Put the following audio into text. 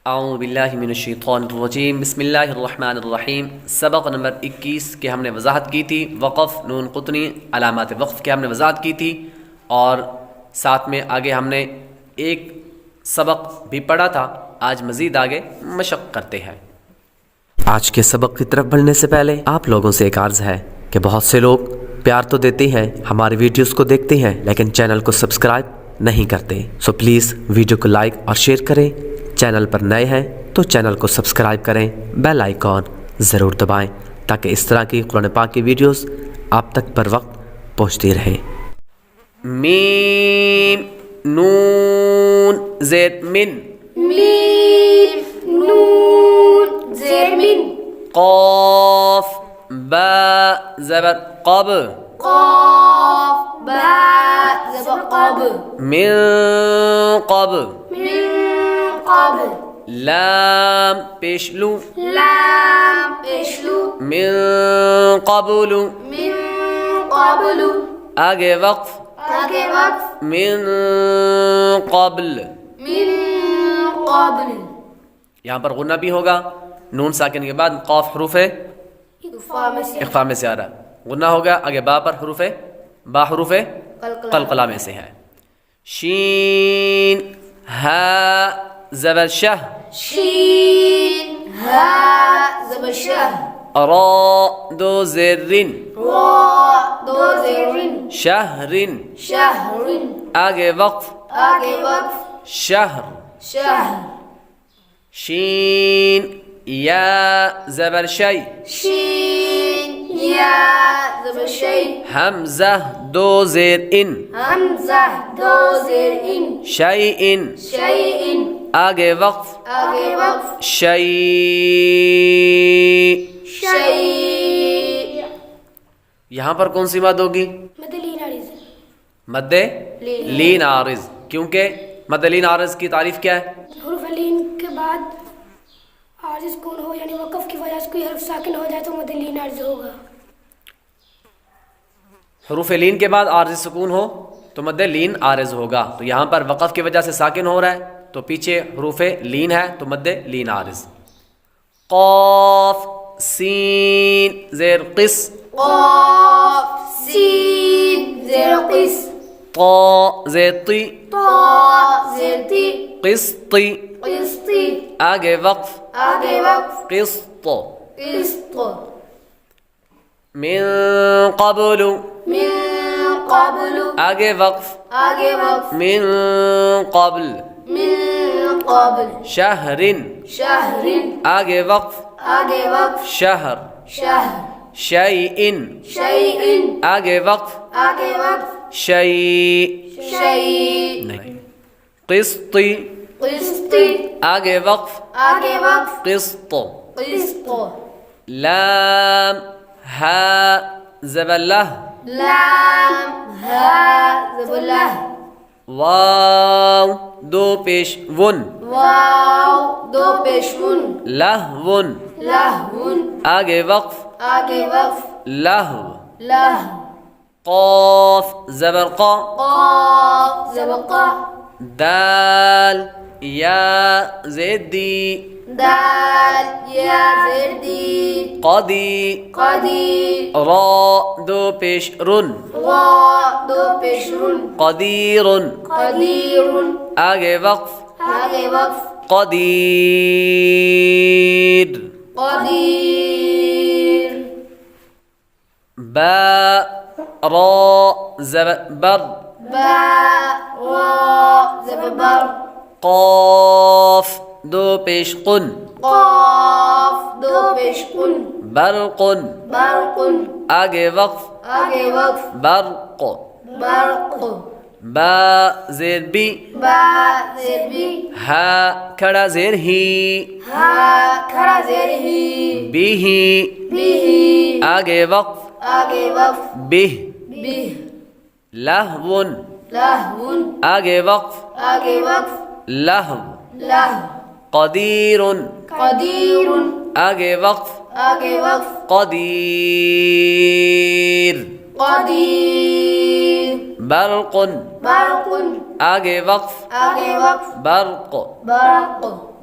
اعوذ باللہ من الشیطان الرجیم بسم اللہ الرحمن الرحیم۔ سبق نمبر 21 کے ہم نے وضاحت کی تھی، وقف، نون قطنی، علامات وقف کی ہم نے وضاحت کی تھی، اور ساتھ میں آگے ہم نے ایک سبق بھی پڑھا تھا۔ آج مزید آگے مشق کرتے ہیں۔ آج کے سبق کی طرف بڑھنے سے پہلے آپ لوگوں سے ایک عرض ہے کہ بہت سے لوگ پیار تو دیتے ہیں، ہمارے ویڈیوز کو دیکھتے ہیں، لیکن چینل کو سبسکرائب نہیں کرتے۔ سو پلیز ویڈیو کو لائک اور شیئر کریں۔ چینل پر نئے ہیں تو چینل کو سبسکرائب کریں، بیل آئیکن ضرور دبائیں تاکہ اس طرح کی قرآن پاک کی ویڈیوز آپ تک پر وقت پہنچتی رہیں۔ میم نون زیر من، میم نون زیر من، قاف با زبر قب، قاف با زبر قب، من قب، من قبل، لام پیشلو، لام پیشلو، من قبل، من قبل، آگے وقف، آگے وقف، من قبل، من قبل، یہاں پر غنہ بھی ہوگا، نون ساکن کے بعد قاف حروف اخفا میں سے آ رہا ہے، غنہ ہوگا، آگے با پر حروف، با حروف قلقلہ میں سے ہے۔ شین ہا زبر شہ، شین ہا زبر شہ، را دو زرن، را دو زیرن، شہرن، شہرن، آگے وقف، آگے وقف، شہر، شہر، شین یا زبر شی، شین یا زبر شی، حمزہ دو زیر ان، حمزہ دو زیر ان، شیئن، شیئن، آگے وقف، آگے وقف، شیء، شیء، یہاں پر کون سی مد ہوگی؟ مد لین عارض، مد لین عارض، کیونکہ مد لین عارض کی تعریف کیا ہے؟ حروف لین کے بعد عارض کون ہو، یعنی وقف کی وجہ سے کوئی حرف ساکن ہو جائے تو مد لین عارض ہوگا۔ حروف لین کے بعد عارض سکون ہو تو مد لین عارض ہوگا، تو یہاں پر وقف کی وجہ سے ساکن ہو رہا ہے تو پیچھے حروف لین ہے تو مد لین عارض۔ قاف سین زیر قص، قاف سین زیر قص، طا زیر طی، طا زیر تی، قسطی، قسطی، آگے وقف، آگے وقف، قسط، قسط، من قبل، من قبل، آگے وقف، آگے وقف، من قبل، من قبل، شہرن، شہرن، آگے وقف، آگے وقف، شہر، شہر، شیئن، شیئن، آگے وقف، آگے وقف، شیء، شیء، نہیں، قسطی، قسطی، آگے وقف، آگے وقف، قسط، قسط، لام ہا زبر لہ، لام ہا زبر لہ، واو دو پیش ون، واو دو پیشون، لہون، لہون، آگے وقف، آگے وقف، لہو، لہو، قاف زبر قا، قاف زبر قا، دال یا زیدی، دال یا زیر دی، قدی، قدیر، را دو پیش رن، را دو پیشون، قدیر، قدیر، آگے وقف، آگے وقف، قدیر، قدیر، با را زبر بر، با را زبر بر، قاف دو پیش قن، قاف دو پیشون، برق، برق، آگے وقف، آگے وقف، برق، برق، با زیر بی، با زیر بی، ہا کھڑا زیر ہی، ہا کھڑا زیر ہی، بی ہی، بھی، آگے وقف، آگے وقف، بہ، بھی، لہون، لہون، آگے وقف، آگے وقف، لہو، لہو، قدیر، قدیر، آگے وقف، آگے وقف، قدیر، قدیر، برق، برق، آگے وقف، آگے وقف، برق، برق،